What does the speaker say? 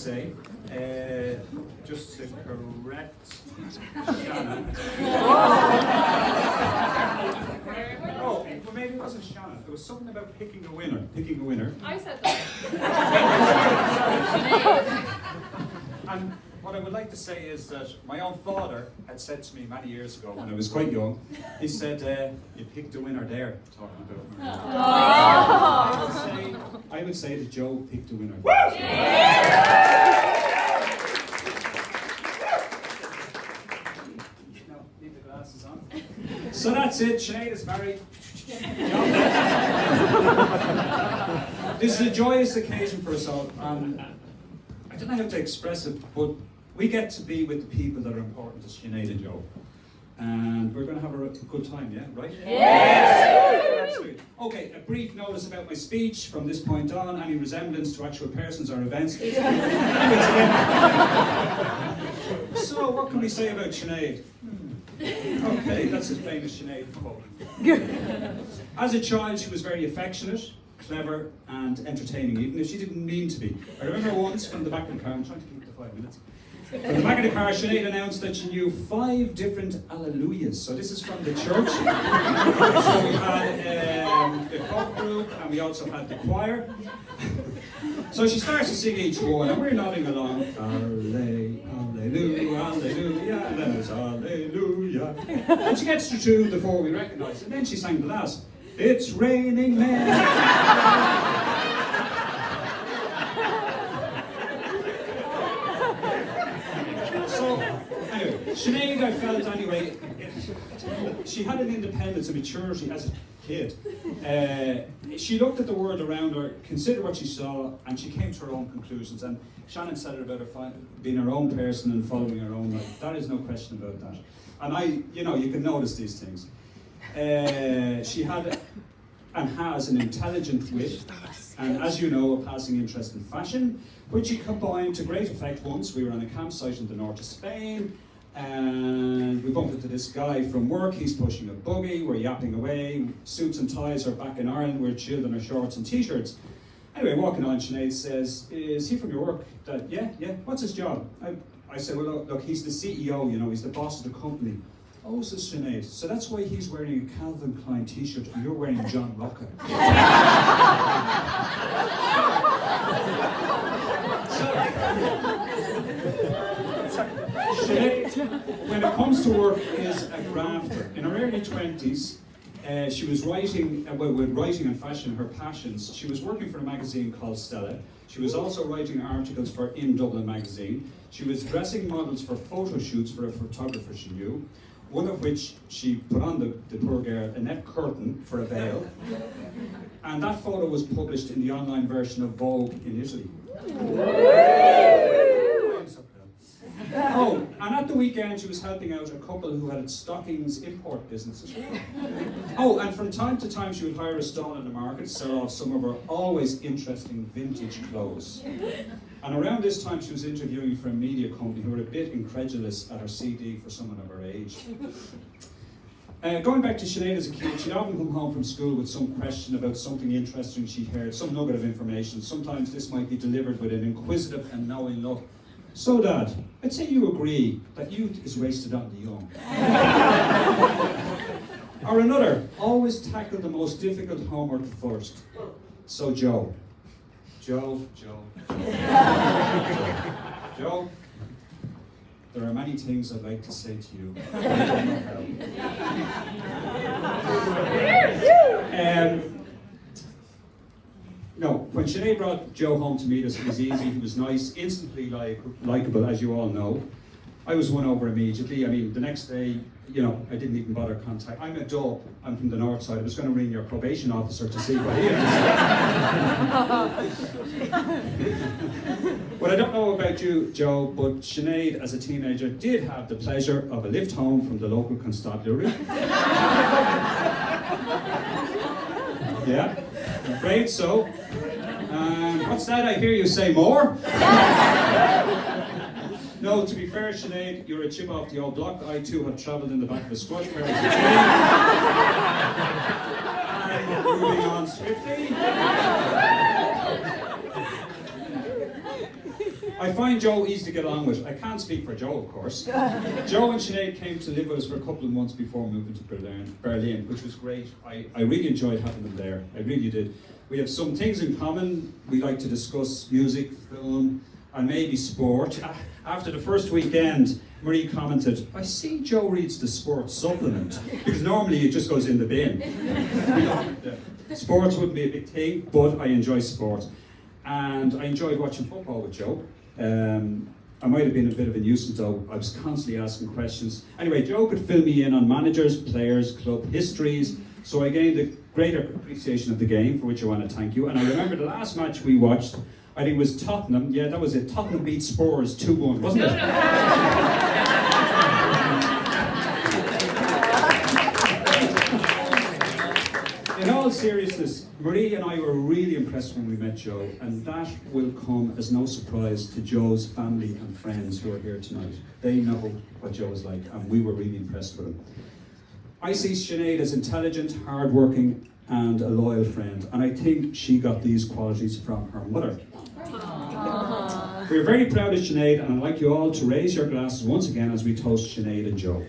Say, just to correct Shannon. Oh, well maybe it wasn't Shannon. There was something about picking a winner. Picking a winner. I said that. And what I would like to say is that my own father had said to me many years ago when I was quite young, he said, you picked a winner there, talking about I would say that Joe picked a winner. No, leave the glasses on. So that's it, Sinead is married. This is a joyous occasion for us all. I don't know how to express it, but we get to be with the people that are important to Sinead and Joe. And we're going to have a good time, yeah? Right? Yes! Absolutely. Okay, a brief notice about my speech. From this point on, any resemblance to actual persons or events. So, what can we say about Sinead? Okay, that's a famous Sinead quote. As a child, she was very affectionate, clever, and entertaining, even if she didn't mean to be. I remember once from the back of the car, I'm trying to keep the 5 minutes. From the back of the car, Sinead announced that she knew 5 different Alleluias. So this is from the church. So we had the folk group, and we also had the choir. So she starts to sing each one, and we're nodding along. Alleluia, Alleluia, and then there's Alleluia. And she gets to 2 before we recognise it. And then she sang the last. It's raining men. Sinead, I felt anyway, she had an independence and maturity as a kid. She looked at the world around her, considered what she saw, and she came to her own conclusions. And Shannon said it about her being her own person and following her own life. There is no question about that. And you can notice these things. She had and has an intelligent wit, and as you know, a passing interest in fashion, which she combined to great effect once. We were on a campsite in the north of Spain, and we bumped into this guy from work. He's pushing a buggy, we're yapping away, suits and ties are back in Ireland, we're chilled in our shorts and t-shirts. Anyway, walking on, Sinead says, is he from your work? Yeah, what's his job? I said, well look, he's the CEO, he's the boss of the company. Oh, says Sinead, so that's why he's wearing a Calvin Klein t-shirt and you're wearing John Rocca. Sinead, when it comes to work, is a grafter. In her early 20s, she was writing, with writing and fashion, her passions. She was working for a magazine called Stella. She was also writing articles for In Dublin magazine. She was dressing models for photo shoots for a photographer she knew, one of which she put on the poor girl a net curtain for a veil. And that photo was published in the online version of Vogue in Italy. Oh, and at the weekend she was helping out a couple who had stockings import business as well. Oh, and from time to time she would hire a stall in the market to sell off some of her always interesting vintage clothes. And around this time she was interviewing for a media company who were a bit incredulous at her CD for someone of her age. Going back to Sinead as a kid, she'd often come home from school with some question about something interesting she'd heard, some nugget of information. Sometimes this might be delivered with an inquisitive and knowing look. So, Dad, I'd say you agree that youth is wasted on the young. Or another, always tackle the most difficult homework first. So, Joe, Joe, there are many things I'd like to say to you. I don't know how. No, when Sinead brought Joe home to meet us, it was easy, he was nice, instantly likeable, as you all know. I was won over immediately. I mean, the next day, I didn't even bother contact. I'm a Dub, I'm from the north side. I was going to ring your probation officer to see what he had to say. Well, I don't know about you, Joe, but Sinead, as a teenager, did have the pleasure of a lift home from the local constabulary. Yeah, I'm afraid so. What's that? I hear you say more? No, to be fair, Sinead, you're a chip off the old block. I too have travelled in the back of a squash car as a train. Moving on swiftly. I find Joe easy to get along with. I can't speak for Joe, of course. Joe and Sinead came to live with us for a couple of months before moving to Berlin, which was great. I really enjoyed having them there. I really did. We have some things in common. We like to discuss music, film, and maybe sport. After the first weekend, Marie commented, "I see Joe reads the sports supplement," because normally it just goes in the bin. Sports wouldn't be a big thing, but I enjoy sport. And I enjoyed watching football with Joe. I might have been a bit of a nuisance though. I was constantly asking questions. Anyway, Joe could fill me in on managers, players, club histories, so I gained a greater appreciation of the game, for which I want to thank you. And I remember the last match we watched, I think it was Tottenham. Yeah, that was it. Tottenham beat Spurs 2-1, wasn't it? In all seriousness, Marie and I were really impressed when we met Joe, and that will come as no surprise to Joe's family and friends who are here tonight. They know what Joe is like, and we were really impressed with him. I see Sinead as intelligent, hardworking, and a loyal friend, and I think she got these qualities from her mother. We're very proud of Sinead, and I'd like you all to raise your glasses once again as we toast Sinead and Joe.